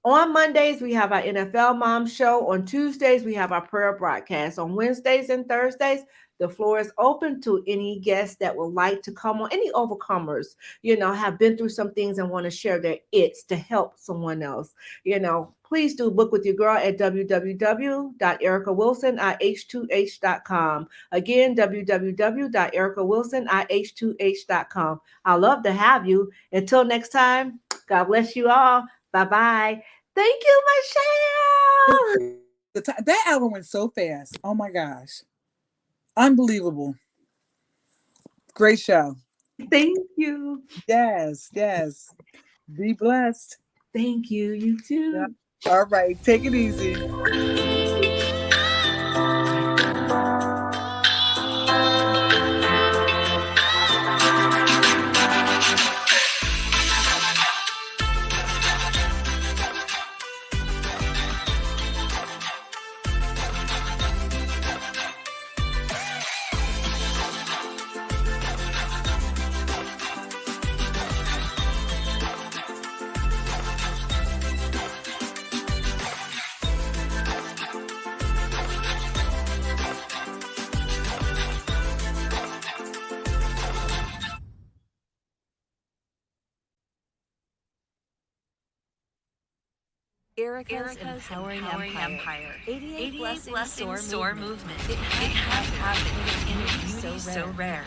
On Mondays, we have our NFL Mom Show. On Tuesdays, we have our prayer broadcast. On Wednesdays and Thursdays, the floor is open to any guests that would like to come on, any overcomers, have been through some things and want to share their its to help someone else. Please do book with your girl at www.ericawilsonih2h.com. Again, www.ericawilsonih2h.com. I love to have you. Until next time, God bless you all. Bye-bye. Thank you, Michelle. That hour went so fast. Oh my gosh. Unbelievable. Great show. Thank you. Yes. Be blessed. Thank you. You too. Yeah. All right. Take it easy. Erica's Empowering Empire. 88 Blessings Soar Movement. It has happened in a beauty so rare.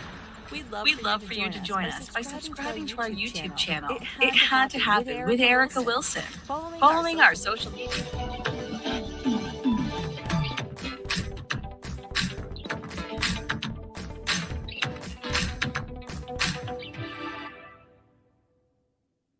We'd love for you to join us by subscribing to our YouTube channel. It had to happen with Erica Wilson. Following our social media.